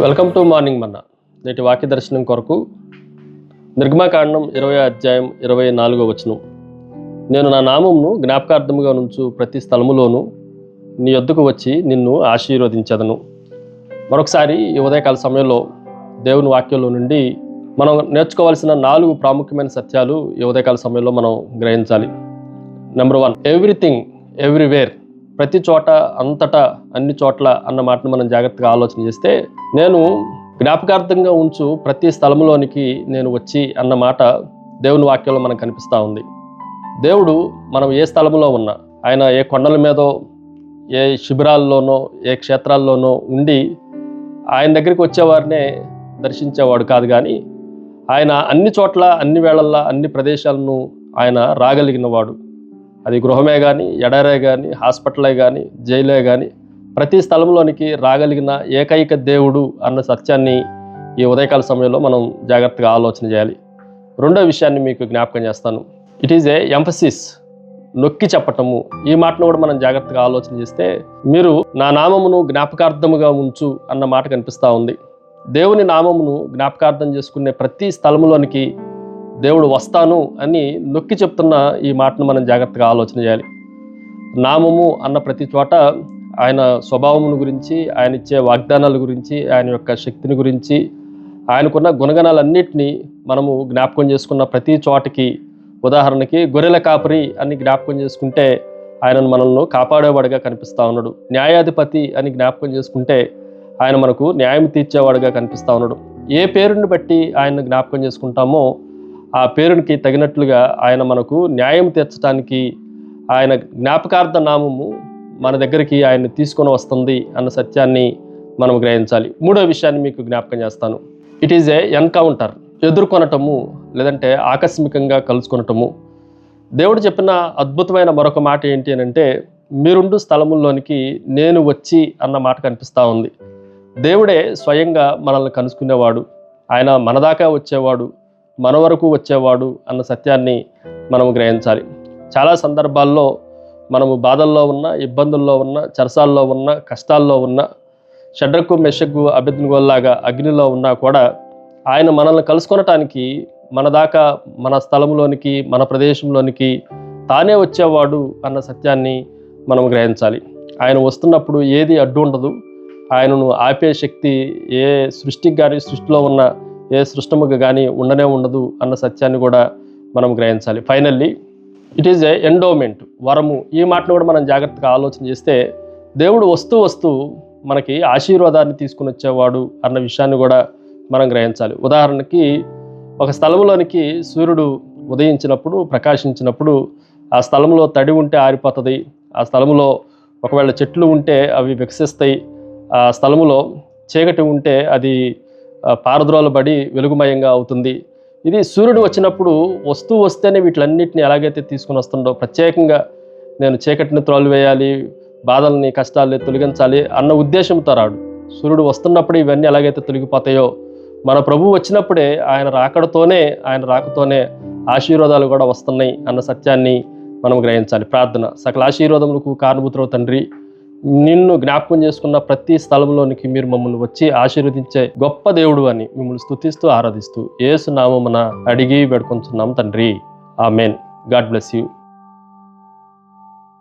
Welcome to morning మన్నా. నేటి వాక్య దర్శనం కొరకు నిర్గమకాండం 20 అధ్యాయం 24వ వచనం. నేను నా నామమును జ్ఞాపకార్థముగా నుంచు ప్రతి స్థలములోనూ నీ యొద్దకు వచ్చి నిన్ను ఆశీర్వదించదను. మరొకసారి ఈ ఉదయకాల సమయంలో దేవుని వాక్యంలో నుండి మనం నేర్చుకోవాల్సిన 4 ప్రాముఖ్యమైన సత్యాలు ఈ ఉదయకాల సమయంలో మనం గ్రహించాలి. నెంబర్ 1, ఎవ్రీథింగ్ ఎవ్రీవేర్, ప్రతి చోట అంతటా అన్ని చోట్ల అన్న మాటను మనం జాగ్రత్తగా ఆలోచన చేస్తే, నేను జ్ఞాపకార్థంగా ఉంచు ప్రతి స్థలంలోనికి నేను వచ్చి అన్న మాట దేవుని వాక్యంలో మనకు కనిపిస్తూ ఉంది. దేవుడు మనం ఏ స్థలంలో ఉన్నా, ఆయన ఏ కొండల మీదో, ఏ శిబిరాల్లోనో, ఏ క్షేత్రాల్లోనో ఉండి ఆయన దగ్గరికి వచ్చేవారినే దర్శించేవాడు కాదు, కానీ ఆయన అన్ని చోట్ల, అన్ని వేళల్లో, అన్ని ప్రదేశాలను ఆయన రాగలిగిన వాడు. అది గృహమే కానీ, ఎడారే కానీ, హాస్పిటలే కానీ, జైలే కానీ, ప్రతి స్థలంలోనికి రాగలిగిన ఏకైక దేవుడు అన్న సత్యాన్ని ఈ ఉదయకాల సమయంలో మనం జాగ్రత్తగా ఆలోచన చేయాలి. రెండో విషయాన్ని మీకు జ్ఞాపకం చేస్తాను. ఇట్ ఈజ్ ఏ ఎంఫసిస్, నొక్కి చెప్పటము. ఈ మాటను కూడా మనం జాగ్రత్తగా ఆలోచన చేస్తే, మీరు నా నామమును జ్ఞాపకార్థముగా ఉంచు అన్న మాట కనిపిస్తూ ఉంది. దేవుని నామమును జ్ఞాపకార్థం చేసుకునే ప్రతి స్థలంలోనికి దేవుడు వస్తాను అని నొక్కి చెప్తున్న ఈ మాటను మనం జాగ్రత్తగా ఆలోచన చేయాలి. నామము అన్న ప్రతి చోట ఆయన స్వభావమును గురించి, ఆయన ఇచ్చే వాగ్దానాల గురించి, ఆయన యొక్క శక్తిని గురించి, ఆయనకున్న గుణగణాలన్నింటినీ మనము జ్ఞాపకం చేసుకున్న ప్రతి చోటకి, ఉదాహరణకి గొర్రెల కాపరి అని జ్ఞాపకం చేసుకుంటే ఆయనను మనల్ని కాపాడేవాడుగా కనిపిస్తూ ఉన్నాడు. న్యాయాధిపతి అని జ్ఞాపకం చేసుకుంటే ఆయన మనకు న్యాయం తీర్చేవాడుగా కనిపిస్తూ ఉన్నాడు. ఏ పేరుని బట్టి ఆయన్ని జ్ఞాపకం చేసుకుంటామో ఆ పేరునికి తగినట్లుగా ఆయన మనకు న్యాయం తీర్చడానికి ఆయన జ్ఞాపకార్థ నామము మన దగ్గరికి ఆయన్ని తీసుకొని వస్తుంది అన్న సత్యాన్ని మనం గ్రహించాలి. మూడో విషయాన్ని మీకు జ్ఞాపకం చేస్తాను. ఇట్ ఈజ్ ఏ ఎన్కౌంటర్, ఎదుర్కొనటము, లేదంటే ఆకస్మికంగా కలుసుకొనటము. దేవుడు చెప్పిన అద్భుతమైన మరొక మాట ఏంటి అని అంటే, మీరుండు స్థలముల్లోనికి నేను వచ్చి అన్న మాట కనిపిస్తూ ఉంది. దేవుడే స్వయంగా మనల్ని కలుసుకునేవాడు, ఆయన మనదాకా వచ్చేవాడు, మన వరకు వచ్చేవాడు అన్న సత్యాన్ని మనం గ్రహించాలి. చాలా సందర్భాల్లో మనము బాధల్లో ఉన్న, ఇబ్బందుల్లో ఉన్న, చెరసాల్లో ఉన్న, కష్టాల్లో ఉన్న, షడ్రకు మెషకు అబేద్నెగోలాగా అగ్నిలో ఉన్నా కూడా ఆయన మనల్ని కలుసుకొనటానికి మన దాకా, మన స్థలంలోనికి, మన ప్రదేశంలోనికి తానే వచ్చేవాడు అన్న సత్యాన్ని మనం గ్రహించాలి. ఆయన వస్తున్నప్పుడు ఏది అడ్డు ఉండదు. ఆయనను ఆపే శక్తి ఏ సృష్టికి కానీ, సృష్టిలో ఉన్న ఏ సృష్టముగా కానీ ఉండనే ఉండదు అన్న సత్యాన్ని కూడా మనం గ్రహించాలి. Finally it is a endowment, వరము. ఈ మాటను కూడా మనం జాగ్రత్తగా ఆలోచన చేస్తే, దేవుడు వస్తూ మనకి ఆశీర్వాదాన్ని తీసుకుని వచ్చేవాడు అన్న విషయాన్ని కూడా మనం గ్రహించాలి. ఉదాహరణకి ఒక స్థలంలోనికి సూర్యుడు ఉదయించినప్పుడు, ప్రకాశించినప్పుడు ఆ స్థలంలో తడి ఉంటే ఆరిపోతుంది, ఆ స్థలంలో ఒకవేళ చెట్లు ఉంటే అవి వికసిస్తాయి, ఆ స్థలంలో చీకటి ఉంటే అది పారద్రోలబడి వెలుగుమయంగా అవుతుంది. ఇది సూర్యుడు వచ్చినప్పుడు వస్తేనే వీటిలన్నిటిని ఎలాగైతే తీసుకుని వస్తుండో, ప్రత్యేకంగా నేను చీకటిని త్రోలివేయాలి, బాధల్ని, కష్టాలని తొలగించాలి అన్న ఉద్దేశంతో రాడు. సూర్యుడు వస్తున్నప్పుడు ఇవన్నీ ఎలాగైతే తొలగిపోతాయో, మన ప్రభువు వచ్చినప్పుడే ఆయన రాకతోనే ఆశీర్వాదాలు కూడా వస్తున్నాయి అన్న సత్యాన్ని మనం గ్రహించాలి. ప్రార్థన. సకల ఆశీర్వాదములకు కారణభూతుడవు తండ్రి, నిన్ను జ్ఞాపకం చేసుకున్న ప్రతి స్థలంలోనికి మీరు మమ్మల్ని వచ్చి ఆశీర్వదించే గొప్ప దేవుడు అని మిమ్మల్ని స్తుతిస్తూ ఆరాధిస్తూ యేసు నామమున అడిగి వేడుకొంచున్నాం తండ్రి. ఆమేన్. God bless you.